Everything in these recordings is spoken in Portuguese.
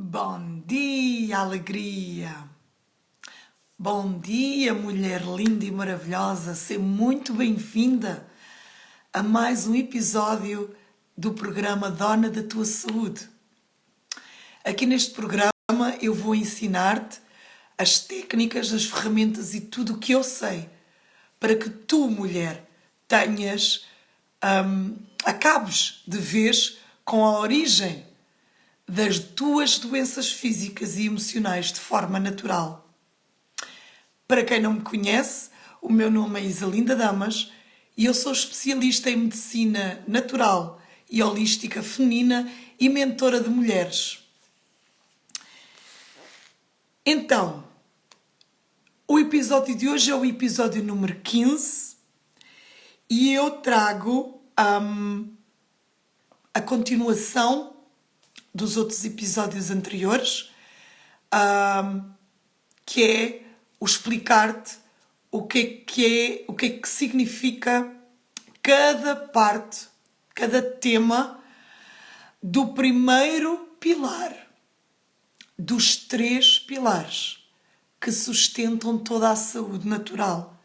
Bom dia, alegria! Bom dia, mulher linda e maravilhosa! Seja muito bem-vinda a mais um episódio do programa Dona da Tua Saúde. Aqui neste programa eu vou ensinar-te as técnicas, as ferramentas e tudo o que eu sei para que tu, mulher, acabes de vez com a origem das tuas doenças físicas e emocionais de forma natural. Para quem não me conhece, o meu nome é Isalinda Damas e eu sou especialista em medicina natural e holística feminina e mentora de mulheres. Então, o episódio de hoje é o episódio número 15 e eu trago a continuação dos outros episódios anteriores, que é o explicar-te o que é que significa cada parte, cada tema do primeiro pilar, dos 3 pilares que sustentam toda a saúde natural,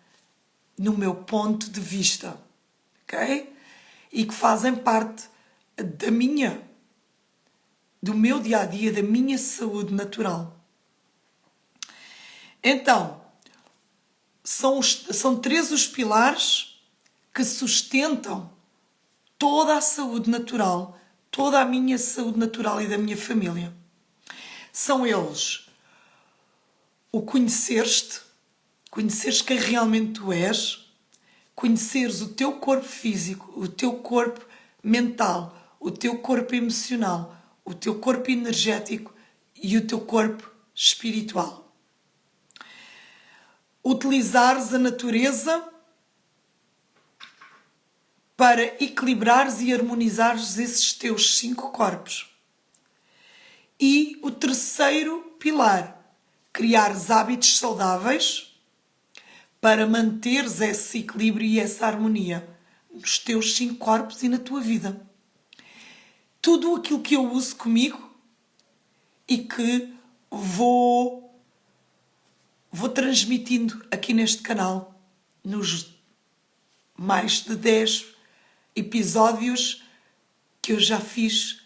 no meu ponto de vista, ok? E que fazem parte do meu dia-a-dia, da minha saúde natural. Então, são 3 os pilares que sustentam toda a saúde natural, toda a minha saúde natural e da minha família. São eles o conheceres quem realmente tu és, conheceres o teu corpo físico, o teu corpo mental, o teu corpo emocional, o teu corpo energético e o teu corpo espiritual. Utilizares a natureza para equilibrares e harmonizares esses teus 5 corpos. E o terceiro pilar, criares hábitos saudáveis para manteres esse equilíbrio e essa harmonia nos teus 5 corpos e na tua vida. Tudo aquilo que eu uso comigo e que vou transmitindo aqui neste canal, nos mais de 10 episódios que eu já fiz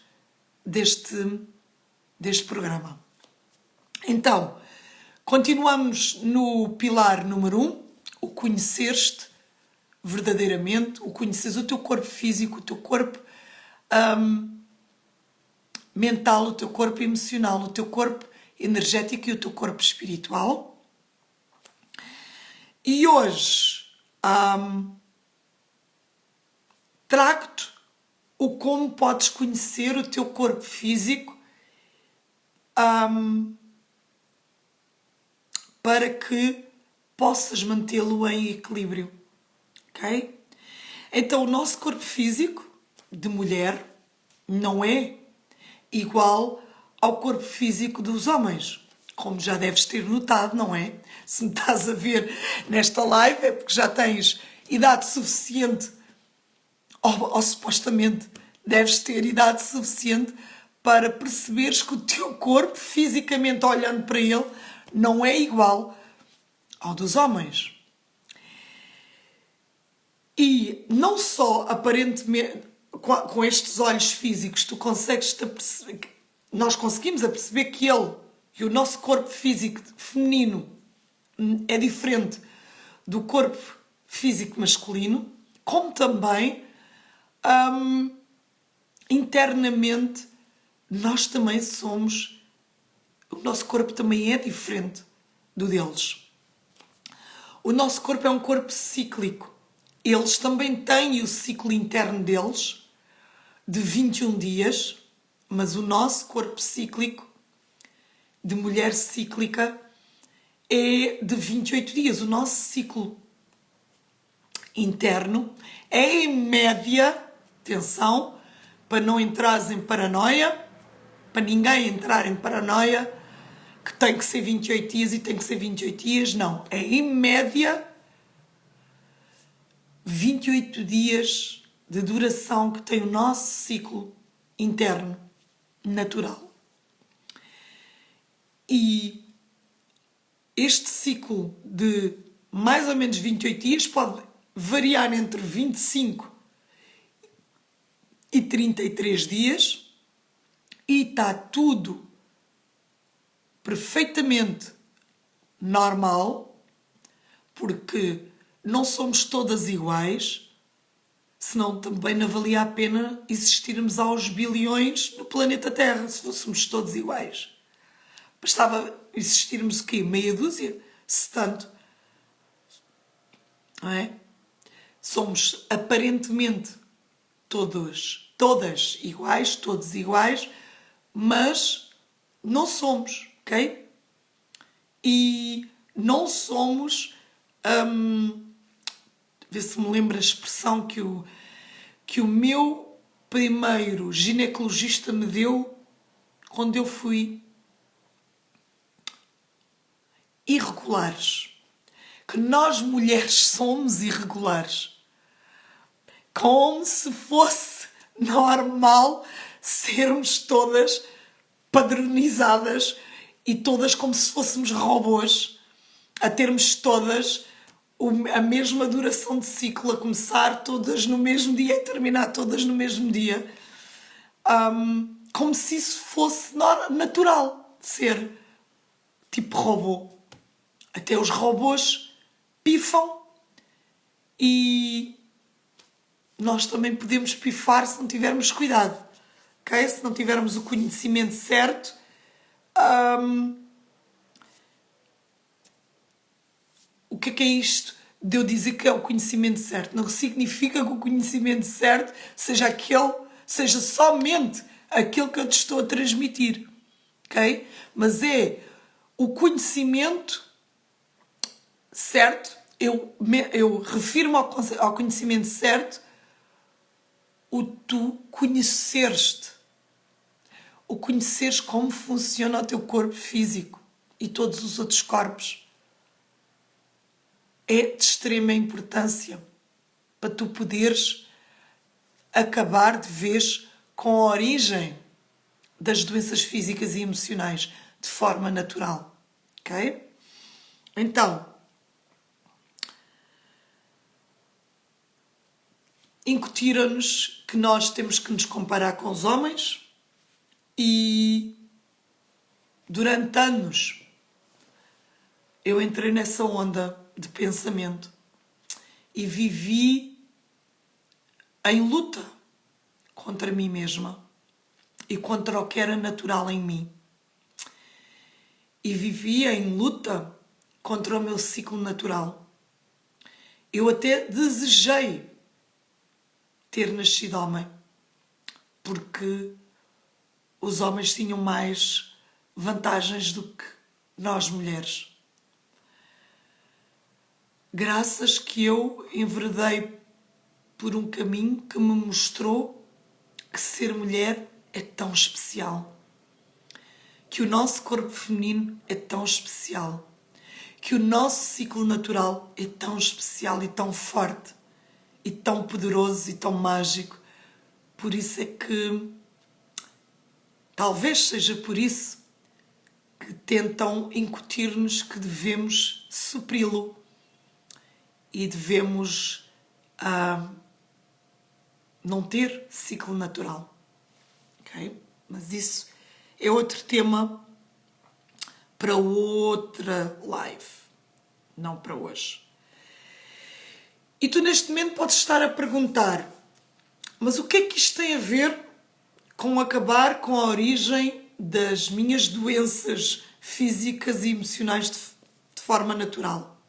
deste programa. Então, continuamos no pilar número 1, o conheceres-te verdadeiramente, o conheceres o teu corpo físico, o teu corpo mental, o teu corpo emocional, o teu corpo energético e o teu corpo espiritual. E hoje trago-te o como podes conhecer o teu corpo físico para que possas mantê-lo em equilíbrio, ok? Então, o nosso corpo físico de mulher não é igual ao corpo físico dos homens, como já deves ter notado, não é? Se me estás a ver nesta live é porque já tens idade suficiente, ou supostamente deves ter idade suficiente para perceberes que o teu corpo, fisicamente olhando para ele, não é igual ao dos homens. E não só aparentemente com estes olhos físicos nós conseguimos perceber que o nosso corpo físico feminino é diferente do corpo físico masculino, como também internamente nós também somos, o nosso corpo também é diferente do deles. O nosso corpo é um corpo cíclico. Eles também têm o ciclo interno deles de 21 dias, mas o nosso corpo cíclico de mulher cíclica é de 28 dias. O nosso ciclo interno é em média, atenção, para não entrares em paranoia, para ninguém entrar em paranoia, que tem que ser 28 dias e tem que ser 28 dias, não. É em média 28 dias de duração que tem o nosso ciclo interno natural. E este ciclo de mais ou menos 28 dias pode variar entre 25 e 33 dias e está tudo perfeitamente normal, porque não somos todas iguais, senão também não valia a pena existirmos aos bilhões no planeta Terra, se fôssemos todos iguais. Bastava existirmos o quê? Meia dúzia? Se tanto. Não é? Somos aparentemente todas iguais, todos iguais, mas não somos, ok? E não somos, vê se me lembra a expressão que o meu primeiro ginecologista me deu quando eu fui irregulares. Que nós mulheres somos irregulares. Como se fosse normal sermos todas padronizadas e todas como se fôssemos robôs, a termos todas a mesma duração de ciclo, a começar todas no mesmo dia e terminar todas no mesmo dia. Como se isso fosse natural, ser tipo robô. Até os robôs pifam e nós também podemos pifar se não tivermos cuidado, ok? Se não tivermos o conhecimento certo. O que é isto de eu dizer que é o conhecimento certo? Não significa que o conhecimento certo seja somente aquele que eu te estou a transmitir, ok? Mas é o conhecimento certo, eu refiro-me ao conhecimento certo, o tu conheceres-te, o conheceres como funciona o teu corpo físico e todos os outros corpos. É de extrema importância para tu poderes acabar de vez com a origem das doenças físicas e emocionais de forma natural, ok? Então, incutiram-nos que nós temos que nos comparar com os homens e durante anos eu entrei nessa onda de pensamento e vivi em luta contra mim mesma e contra o que era natural em mim. E vivi em luta contra o meu ciclo natural. Eu até desejei ter nascido homem, porque os homens tinham mais vantagens do que nós mulheres. Graças que eu enveredei por um caminho que me mostrou que ser mulher é tão especial, que o nosso corpo feminino é tão especial, que o nosso ciclo natural é tão especial e tão forte, e tão poderoso e tão mágico. Por isso é que, talvez seja por isso, que tentam incutir-nos que devemos supri-lo e devemos não ter ciclo natural. Ok? Mas isso é outro tema para outra live, não para hoje. E tu neste momento podes estar a perguntar, mas o que é que isto tem a ver com acabar com a origem das minhas doenças físicas e emocionais de forma natural?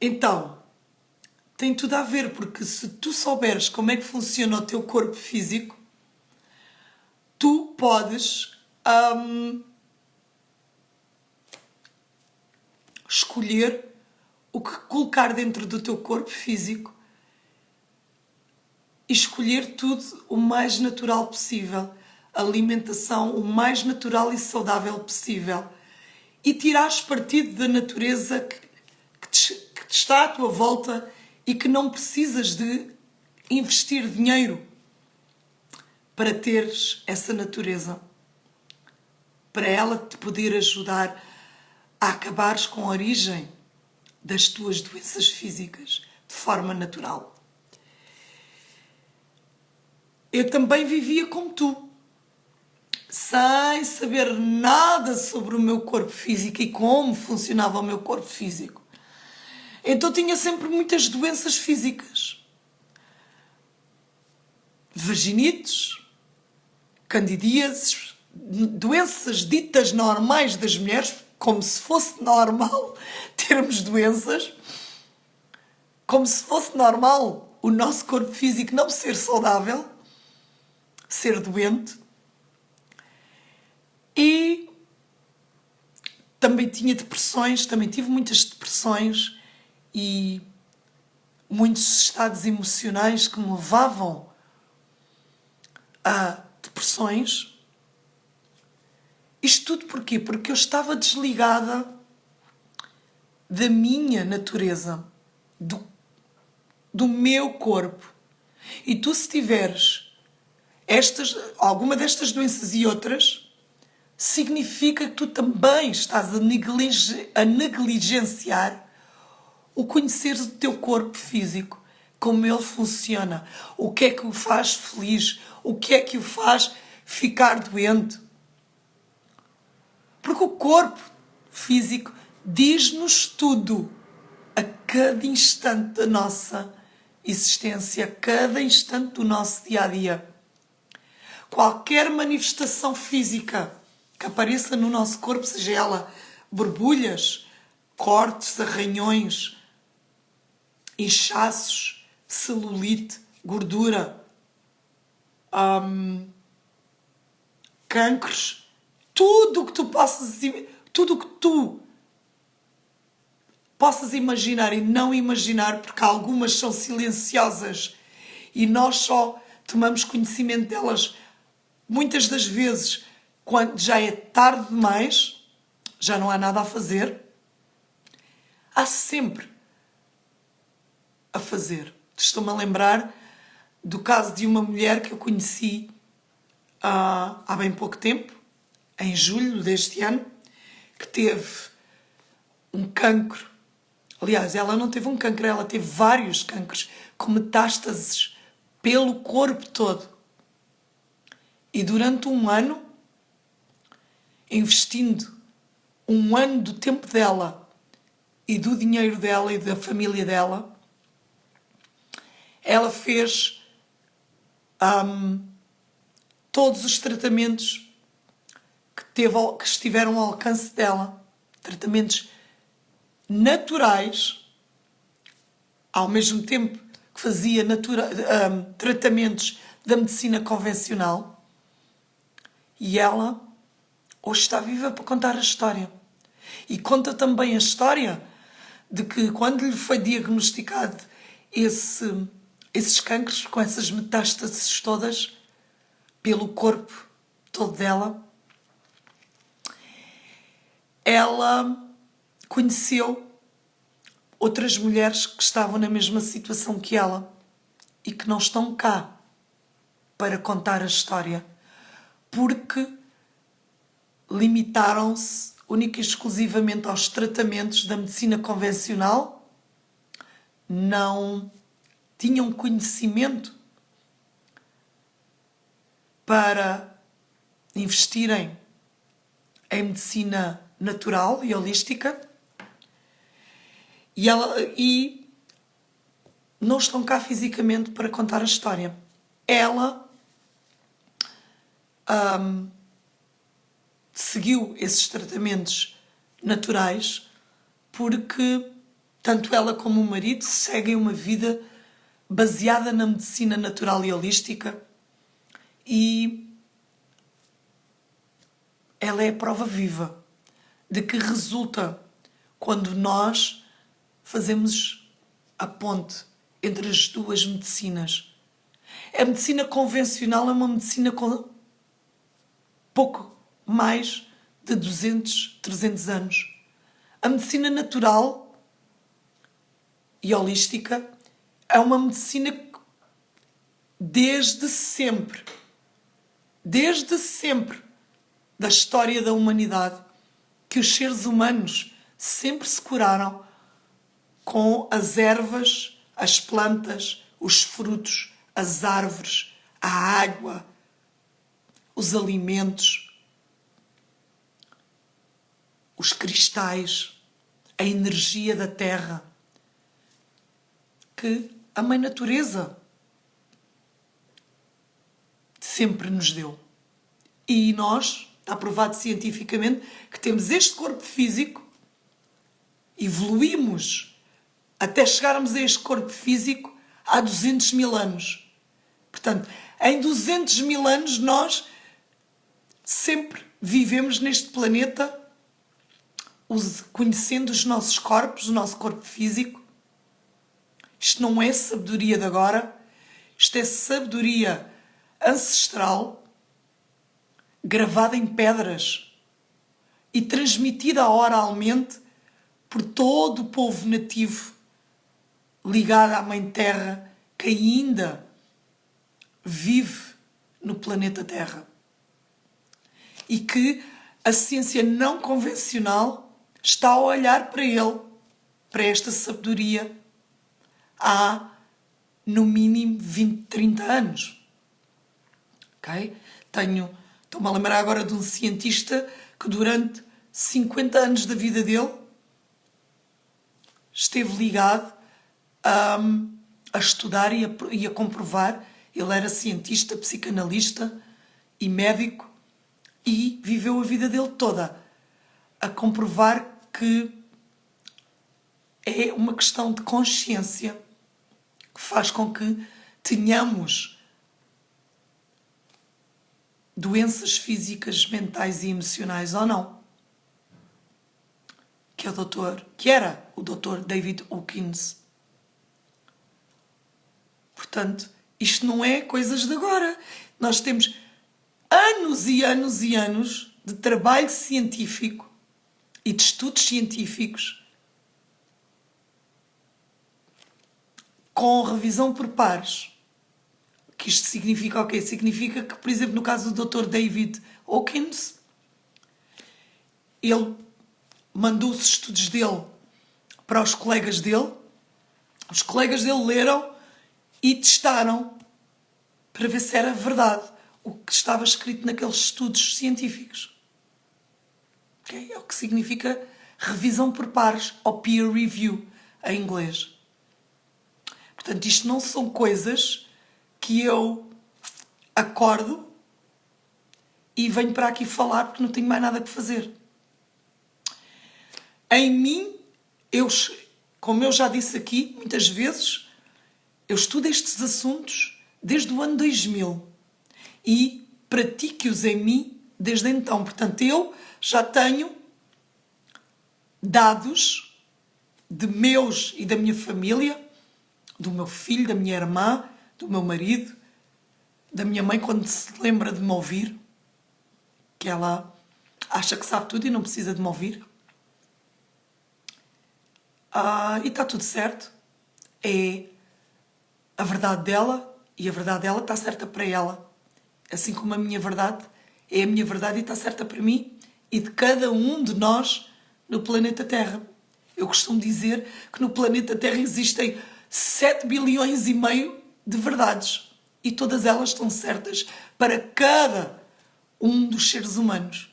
Então, tem tudo a ver, porque se tu souberes como é que funciona o teu corpo físico, tu podes escolher o que colocar dentro do teu corpo físico e escolher tudo o mais natural possível, a alimentação o mais natural e saudável possível, e tirares partido da natureza que te está à tua volta e que não precisas de investir dinheiro para teres essa natureza. para ela te poder ajudar a acabares com a origem das tuas doenças físicas de forma natural. Eu também vivia como tu, sem saber nada sobre o meu corpo físico e como funcionava o meu corpo físico. Então tinha sempre muitas doenças físicas. Vaginites, candidíases, doenças ditas normais das mulheres, como se fosse normal termos doenças, como se fosse normal o nosso corpo físico não ser saudável, ser doente. E também tinha depressões, também tive muitas depressões e muitos estados emocionais que me levavam a depressões. Isto tudo porquê? Porque eu estava desligada da minha natureza, do meu corpo. E tu, se tiveres alguma destas doenças e outras, significa que tu também estás a negligenciar o conhecer do teu corpo físico, como ele funciona, o que é que o faz feliz, o que é que o faz ficar doente. Porque o corpo físico diz-nos tudo a cada instante da nossa existência, a cada instante do nosso dia-a-dia. Qualquer manifestação física que apareça no nosso corpo, seja ela borbulhas, cortes, arranhões, inchaços, celulite, gordura, cancros, tudo o que tu possas imaginar e não imaginar, porque algumas são silenciosas e nós só tomamos conhecimento delas muitas das vezes quando já é tarde demais, já não há nada a fazer. Há sempre a fazer. Estou-me a lembrar do caso de uma mulher que eu conheci há bem pouco tempo, em julho deste ano, que teve um cancro. Aliás, ela não teve um cancro, ela teve vários cancros com metástases pelo corpo todo. E durante um ano, investindo um ano do tempo dela e do dinheiro dela e da família dela, ela fez todos os tratamentos que estiveram ao alcance dela, tratamentos naturais, ao mesmo tempo que fazia tratamentos da medicina convencional, e ela hoje está viva para contar a história. E conta também a história de que quando lhe foi diagnosticado esses cancros, com essas metástases todas pelo corpo todo dela, ela conheceu outras mulheres que estavam na mesma situação que ela e que não estão cá para contar a história, porque limitaram-se única e exclusivamente aos tratamentos da medicina convencional, não tinham conhecimento para investirem em medicina natural e holística, e não estão cá fisicamente para contar a história. Ela seguiu esses tratamentos naturais porque tanto ela como o marido seguem uma vida baseada na medicina natural e holística, e ela é a prova viva de que resulta quando nós fazemos a ponte entre as duas medicinas. A medicina convencional é uma medicina com pouco mais de 200, 300 anos. A medicina natural e holística é uma medicina que desde sempre da história da humanidade que os seres humanos sempre se curaram com as ervas, as plantas, os frutos, as árvores, a água, os alimentos, os cristais, a energia da terra, que a Mãe Natureza sempre nos deu. E nós, está provado cientificamente, que temos este corpo físico, evoluímos até chegarmos a este corpo físico há 200 mil anos. Portanto, em 200 mil anos nós sempre vivemos neste planeta conhecendo os nossos corpos, o nosso corpo físico. Isto não é sabedoria de agora, isto é sabedoria ancestral, gravada em pedras e transmitida oralmente por todo o povo nativo ligado à Mãe Terra, que ainda vive no planeta Terra. E que a ciência não convencional está a olhar para ele, para esta sabedoria, há no mínimo 20, 30 anos. Ok? Estou-me a lembrar agora de um cientista que durante 50 anos da vida dele esteve ligado a estudar e a comprovar. Ele era cientista, psicanalista e médico e viveu a vida dele toda a comprovar que é uma questão de consciência que faz com que tenhamos doenças físicas, mentais e emocionais ou não. Que era o Dr. David Hawkins. Portanto, isto não é coisas de agora. Nós temos anos e anos e anos de trabalho científico e de estudos científicos com revisão por pares. Que isto significa o quê? Significa que, por exemplo, no caso do Dr. David Hawkins, ele mandou os estudos dele para os colegas dele leram e testaram para ver se era verdade o que estava escrito naqueles estudos científicos. Okay? É o que significa revisão por pares, ou peer review, em inglês. Portanto, isto não são coisas que eu acordo e venho para aqui falar porque não tenho mais nada que fazer. Em mim, como eu já disse aqui muitas vezes, eu estudo estes assuntos desde o ano 2000 e pratico-os em mim desde então. Portanto, eu já tenho dados de meus e da minha família, do meu filho, da minha irmã, do meu marido, da minha mãe, quando se lembra de me ouvir, que ela acha que sabe tudo e não precisa de me ouvir. E está tudo certo. É a verdade dela e a verdade dela está certa para ela. Assim como a minha verdade é a minha verdade e está certa para mim e de cada um de nós no planeta Terra. Eu costumo dizer que no planeta Terra existem 7 bilhões e meio de verdades e todas elas estão certas para cada um dos seres humanos.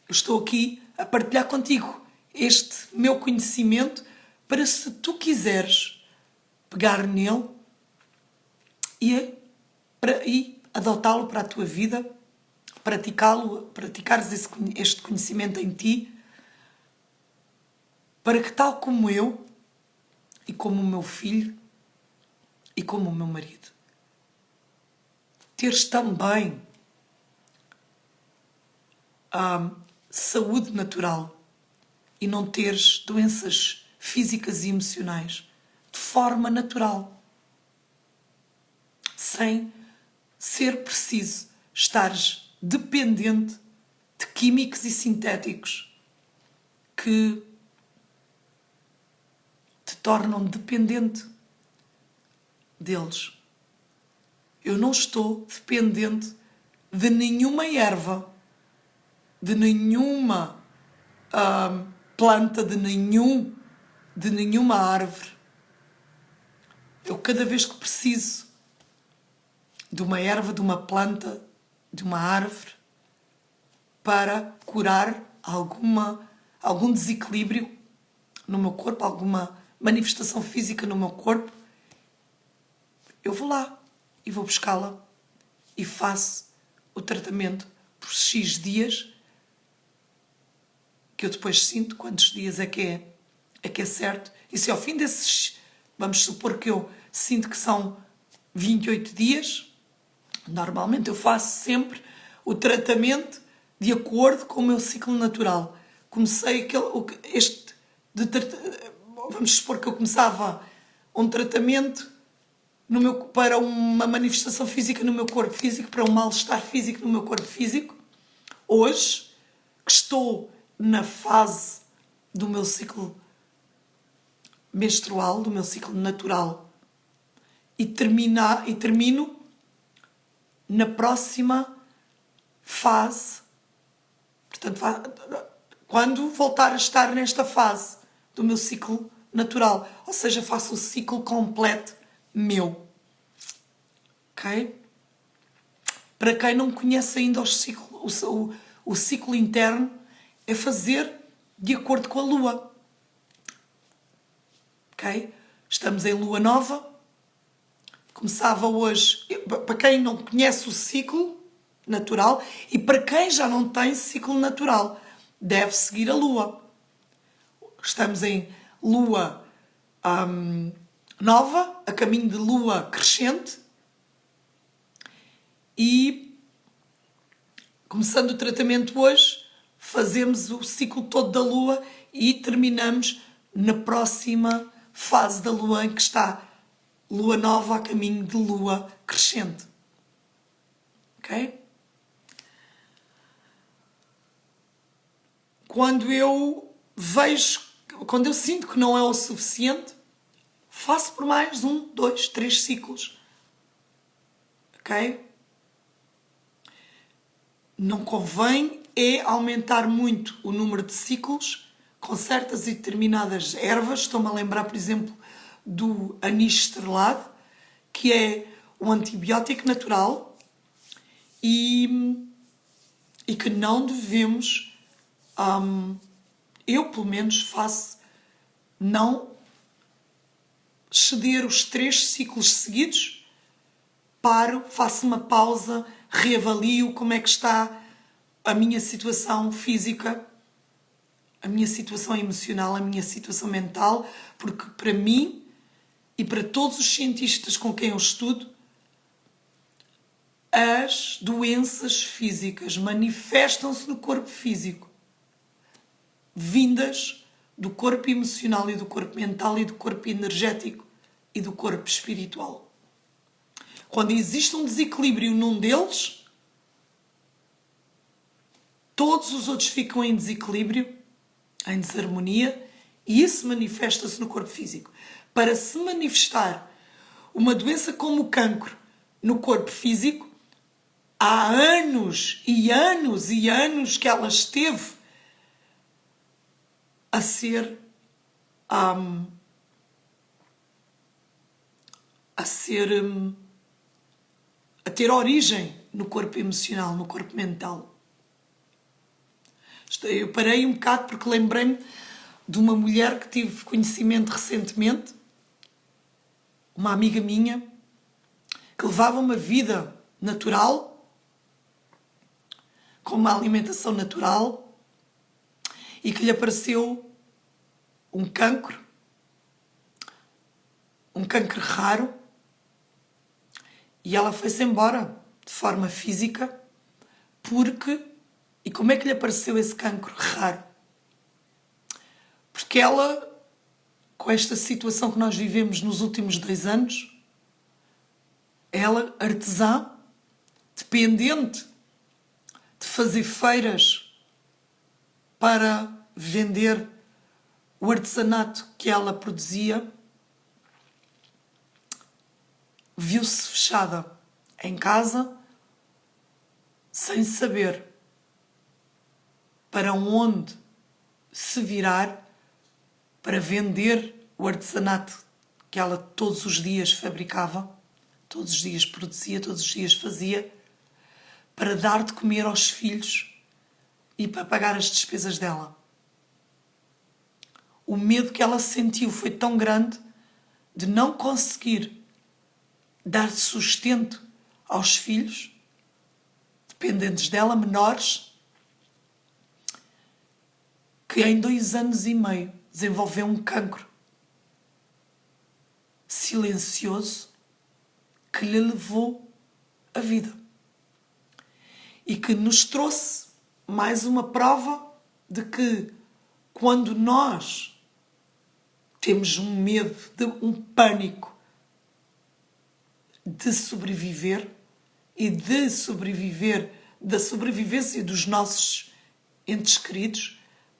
Eu estou aqui a partilhar contigo este meu conhecimento para, se tu quiseres pegar nele e adotá-lo para a tua vida, praticares este conhecimento em ti, para que, tal como eu, e como o meu filho, e como o meu marido, teres também saúde natural e não teres doenças físicas e emocionais de forma natural, sem ser preciso estares dependente de químicos e sintéticos que te tornam dependente deles. Eu não estou dependente de nenhuma erva de nenhuma planta, de nenhuma árvore. Eu cada vez que preciso de uma erva, de uma planta, de uma árvore, para curar algum desequilíbrio no meu corpo, alguma manifestação física no meu corpo, eu vou lá e vou buscá-la e faço o tratamento por X dias, que eu depois sinto quantos dias é que é certo. E se ao fim desses, vamos supor que eu sinto que são 28 dias, normalmente eu faço sempre o tratamento de acordo com o meu ciclo natural. Comecei vamos supor que eu começava um tratamento para uma manifestação física no meu corpo físico, para um mal-estar físico no meu corpo físico. Hoje, que estou na fase do meu ciclo menstrual, do meu ciclo natural, e termino na próxima fase. Portanto, quando voltar a estar nesta fase do meu ciclo natural, ou seja, faço o ciclo completo meu. Ok? Para quem não conhece ainda o ciclo interno, é fazer de acordo com a lua. Ok? Estamos em lua nova. Começava hoje, para quem não conhece o ciclo natural e para quem já não tem ciclo natural, deve seguir a lua. Estamos em lua nova, a caminho de lua crescente, e começando o tratamento hoje, fazemos o ciclo todo da lua e terminamos na próxima fase da lua, em que está lua nova a caminho de lua crescente. Ok? Quando eu sinto que não é o suficiente, faço por mais 1, 2, 3 ciclos. Ok? Não convém aumentar muito o número de ciclos com certas e determinadas ervas. Estou-me a lembrar, por exemplo, do anis estrelado, que é um antibiótico natural e que não devemos, eu pelo menos não ceder os 3 ciclos seguidos, faço uma pausa, reavalio como é que está a minha situação física, a minha situação emocional, a minha situação mental, porque para mim e para todos os cientistas com quem eu estudo, as doenças físicas manifestam-se no corpo físico, vindas do corpo emocional e do corpo mental e do corpo energético e do corpo espiritual. Quando existe um desequilíbrio num deles, todos os outros ficam em desequilíbrio, em desarmonia, e isso manifesta-se no corpo físico. Para se manifestar uma doença como o cancro no corpo físico, há anos e anos e anos que ela esteve a ser a ter origem no corpo emocional, no corpo mental. Eu parei um bocado porque lembrei-me de uma mulher que tive conhecimento recentemente, uma amiga minha, que levava uma vida natural, com uma alimentação natural, e que lhe apareceu um cancro raro, e ela foi-se embora de forma física. E como é que lhe apareceu esse cancro raro? Porque ela, com esta situação que nós vivemos nos últimos 2 anos, ela, artesã, dependente de fazer feiras para vender o artesanato que ela produzia, viu-se fechada em casa, sem saber para onde se virar para vender o artesanato que ela todos os dias fabricava, todos os dias produzia, todos os dias fazia, para dar de comer aos filhos e para pagar as despesas dela. O medo que ela sentiu foi tão grande de não conseguir dar sustento aos filhos, dependentes dela, menores, que em 2 anos e meio desenvolveu um cancro silencioso que lhe levou a vida. E que nos trouxe mais uma prova de que quando nós temos um medo, um pânico de sobreviver e de sobreviver, da sobrevivência dos nossos entes queridos,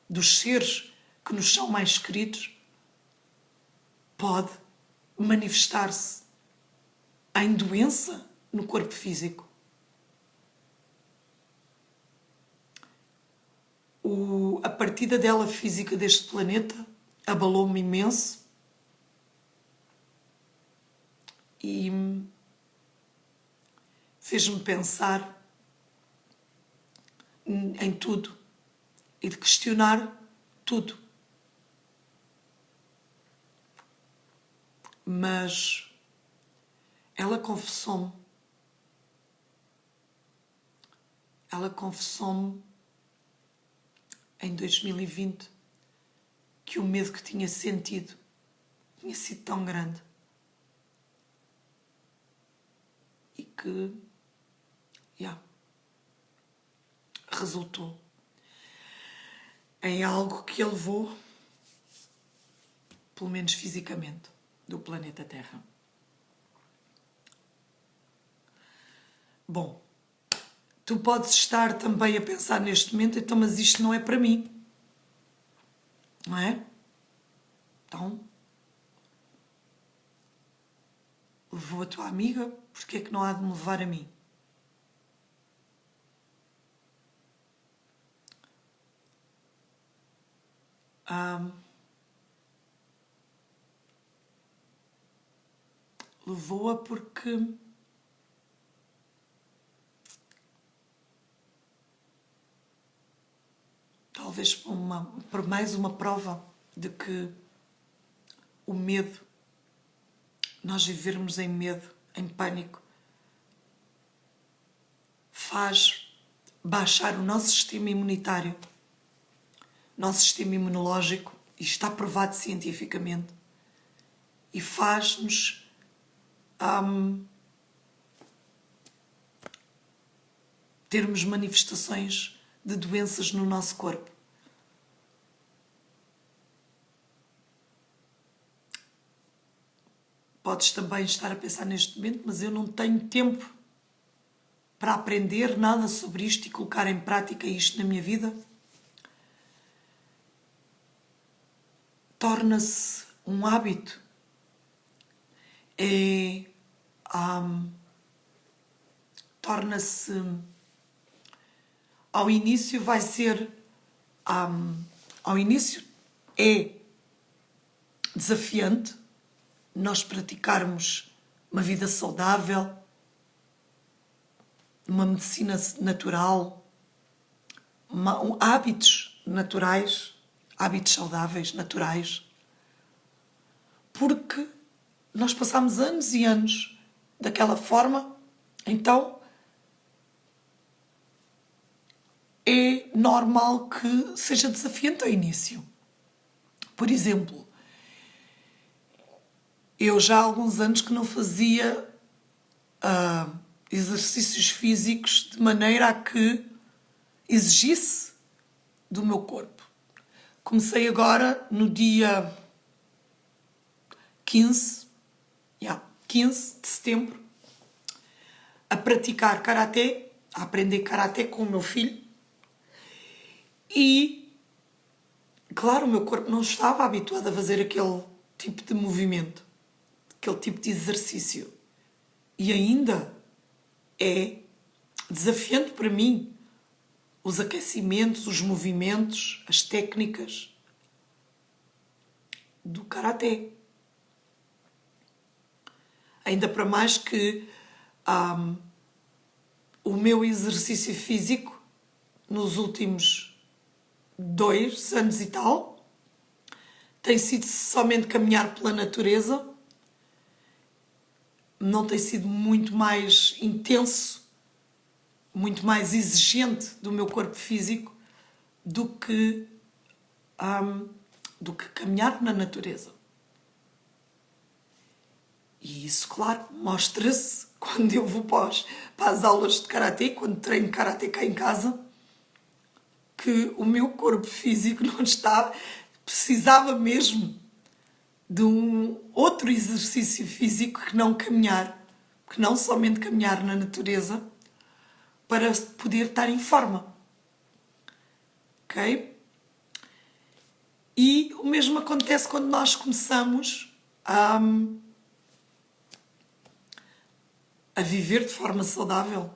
dos seres que nos são mais queridos, pode manifestar-se em doença no corpo físico. A partida dela física deste planeta abalou-me imenso e fez-me pensar em tudo e de questionar tudo. Mas ela confessou-me em 2020 que o medo que tinha sentido tinha sido tão grande e que resultou em algo que a levou, pelo menos fisicamente, do planeta Terra. Bom, tu podes estar também a pensar neste momento, então, mas isto não é para mim, não é? Então, levou a tua amiga, porque é que não há de me levar a mim? Levou-a porque talvez por mais uma prova de que o medo, nós vivermos em medo, em pânico, faz baixar o nosso sistema imunitário, nosso sistema imunológico, e está provado cientificamente, e faz-nos termos manifestações de doenças no nosso corpo. Podes também estar a pensar neste momento, mas eu não tenho tempo para aprender nada sobre isto e colocar em prática isto na minha vida. Torna-se um hábito. Torna-se... Ao início vai ser... ao início é desafiante nós praticarmos uma vida saudável, uma medicina natural, hábitos naturais, hábitos saudáveis, naturais, porque nós passamos anos e anos daquela forma, então é normal que seja desafiante ao início. Por exemplo, eu já há alguns anos que não fazia exercícios físicos de maneira a que exigisse do meu corpo. Comecei agora no dia 15 de setembro a praticar karaté, a aprender karaté com o meu filho e, claro, o meu corpo não estava habituado a fazer aquele tipo de movimento, aquele tipo de exercício. E ainda é desafiante para mim os aquecimentos, os movimentos, as técnicas do Karaté. Ainda para mais que o meu exercício físico nos últimos 2 anos e tal tem sido somente caminhar pela natureza, não tem sido muito mais intenso, muito mais exigente do meu corpo físico do que caminhar na natureza. E isso, claro, mostra-se quando eu vou para as aulas de Karatê, quando treino Karatê cá em casa, que o meu corpo físico não está, precisava mesmo de um outro exercício físico que não caminhar, que não somente caminhar na natureza, para poder estar em forma. Ok? E o mesmo acontece quando nós começamos a viver de forma saudável.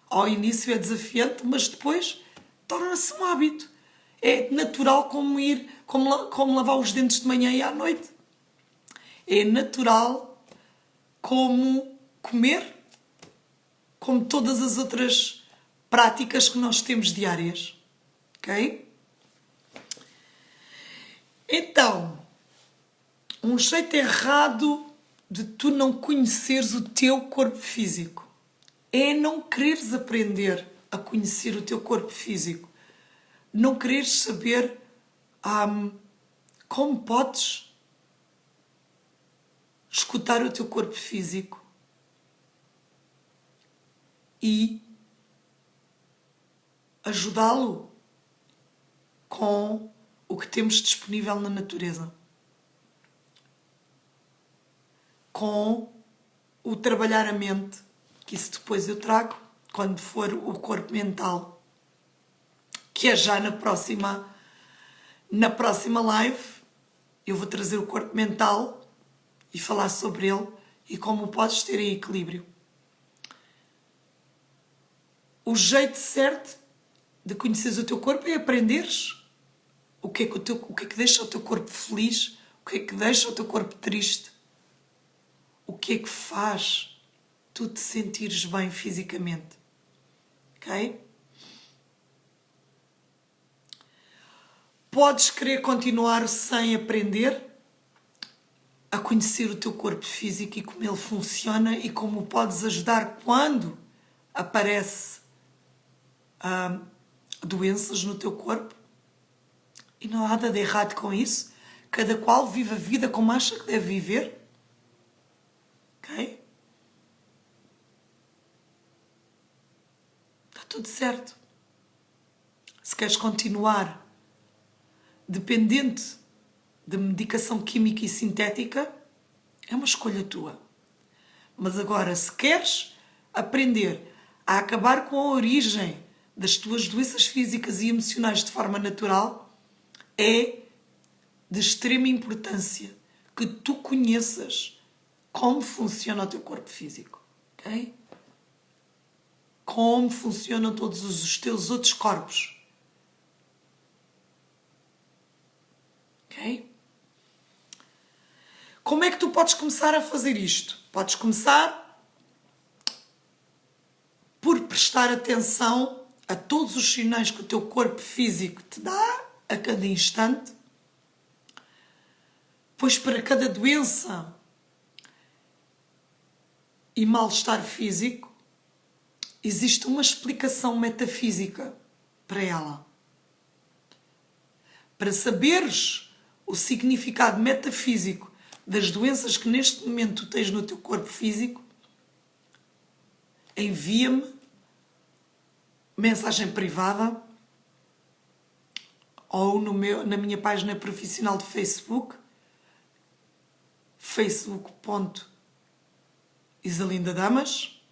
Ao início é desafiante, mas depois torna-se um hábito. É natural como lavar os dentes de manhã e à noite. É natural como comer, como todas as outras práticas que nós temos diárias. Ok? Então, um jeito errado de tu não conheceres o teu corpo físico é não quereres aprender a conhecer o teu corpo físico. Não quereres saber como podes escutar o teu corpo físico e ajudá-lo com o que temos disponível na natureza. Com o trabalhar a mente, que isso depois eu trago quando for o corpo mental, que é já na próxima live. Eu vou trazer o corpo mental e falar sobre ele e como podes ter em equilíbrio. O jeito certo de conheceres o teu corpo é aprenderes o que é que deixa o teu corpo feliz, o que é que deixa o teu corpo triste, o que é que faz tu te sentires bem fisicamente. Ok? Podes querer continuar sem aprender a conhecer o teu corpo físico e como ele funciona e como o podes ajudar quando aparece doenças no teu corpo. E não há nada de errado com isso. Cada qual vive a vida como acha que deve viver. Ok? Está tudo certo. Se queres continuar dependente de medicação química e sintética, é uma escolha tua. Mas agora, se queres aprender a acabar com a origem das tuas doenças físicas e emocionais de forma natural, é de extrema importância que tu conheças como funciona o teu corpo físico. Ok? Como funcionam todos os teus outros corpos. Ok? Como é que tu podes começar a fazer isto? Podes começar por prestar atenção a todos os sinais que o teu corpo físico te dá a cada instante, pois para cada doença e mal-estar físico existe uma explicação metafísica para ela. Para saberes o significado metafísico das doenças que neste momento tu tens no teu corpo físico, envia-me mensagem privada ou na minha página profissional de Facebook, facebook.isalindadamas,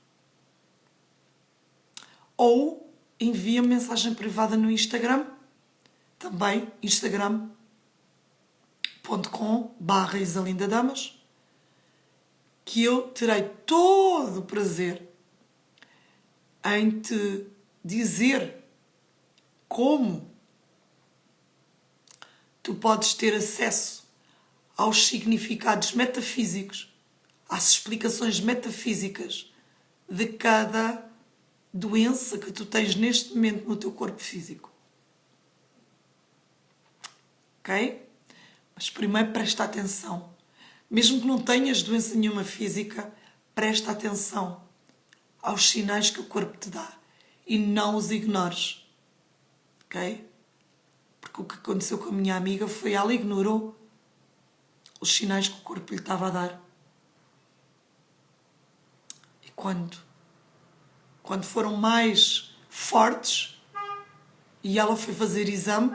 ou envia-me mensagem privada no Instagram, também instagram.com/isalindadamas, que eu terei todo o prazer em te dizer como tu podes ter acesso aos significados metafísicos, às explicações metafísicas de cada doença que tu tens neste momento no teu corpo físico. Ok? Mas primeiro presta atenção. Mesmo que não tenhas doença nenhuma física, presta atenção aos sinais que o corpo te dá e não os ignores. Ok? Porque o que aconteceu com a minha amiga foi ela ignorou os sinais que o corpo lhe estava a dar. E quando foram mais fortes e ela foi fazer exame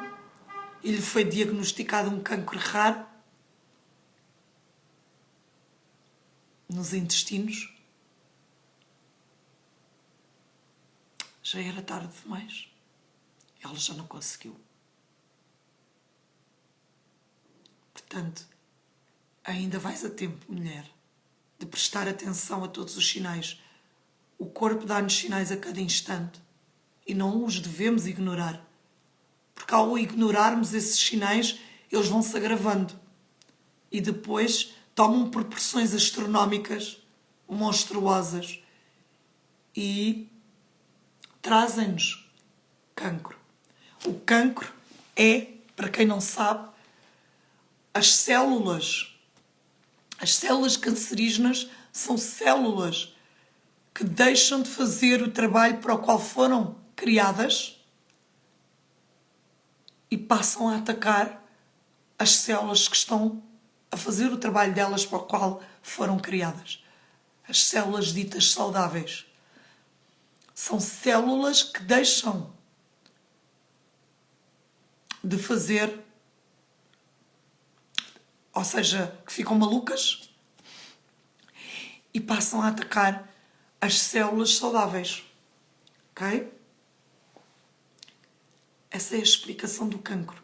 e lhe foi diagnosticado um cancro raro nos intestinos, já era tarde demais. Ela já não conseguiu. Portanto, ainda vais a tempo, mulher, de prestar atenção a todos os sinais. O corpo dá-nos sinais a cada instante e não os devemos ignorar. Porque ao ignorarmos esses sinais, eles vão se agravando e depois tomam proporções astronómicas, monstruosas e trazem-nos cancro. O cancro é, para quem não sabe, as células cancerígenas são células que deixam de fazer o trabalho para o qual foram criadas e passam a atacar as células que estão a fazer o trabalho delas para o qual foram criadas. As células ditas saudáveis. São células que deixam de fazer, ou seja, que ficam malucas e passam a atacar as células saudáveis. Ok? Essa é a explicação do cancro.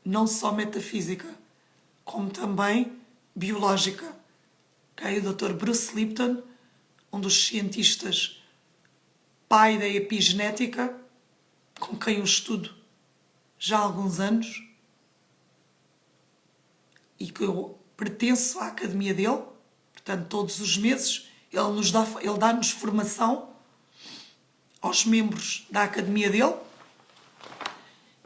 Não só metafísica, como também biológica. Okay? O Dr. Bruce Lipton, um dos cientistas pai da epigenética, com quem eu estudo já há alguns anos e que eu pertenço à academia dele, portanto, todos os meses ele dá-nos formação aos membros da academia dele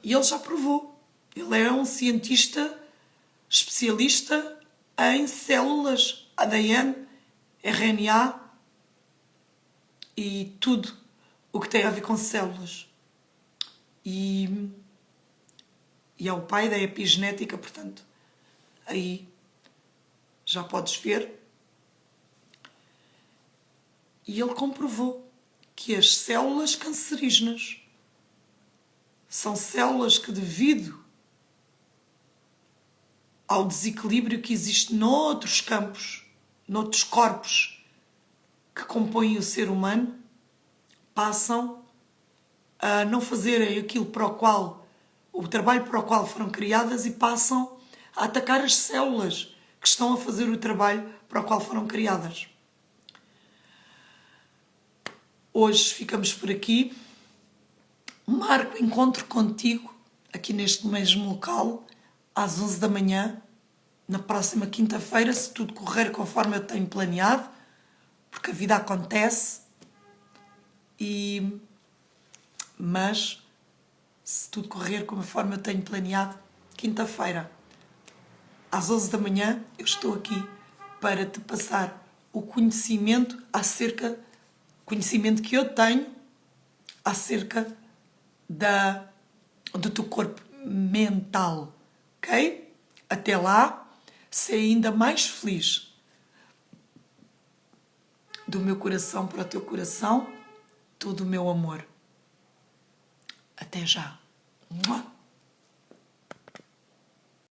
e ele já provou. Ele é um cientista especialista em células, ADN, RNA e tudo o que tem a ver com células. E é o pai da epigenética, portanto, aí já podes ver. E ele comprovou que as células cancerígenas são células que, devido ao desequilíbrio que existe noutros campos, noutros corpos que compõem o ser humano, passam a não fazerem aquilo para o qual, o trabalho para o qual foram criadas e passam a atacar as células que estão a fazer o trabalho para o qual foram criadas. Hoje ficamos por aqui. Marco encontro contigo aqui neste mesmo local às 11 da manhã, na próxima quinta-feira, se tudo correr conforme eu tenho planeado, porque a vida acontece, mas se tudo correr conforme eu tenho planeado, quinta-feira, às 11 da manhã, eu estou aqui para te passar o conhecimento que eu tenho acerca do teu corpo mental, ok? Até lá, ser ainda mais feliz. Do meu coração para o teu coração, todo o meu amor. Até já. Mua.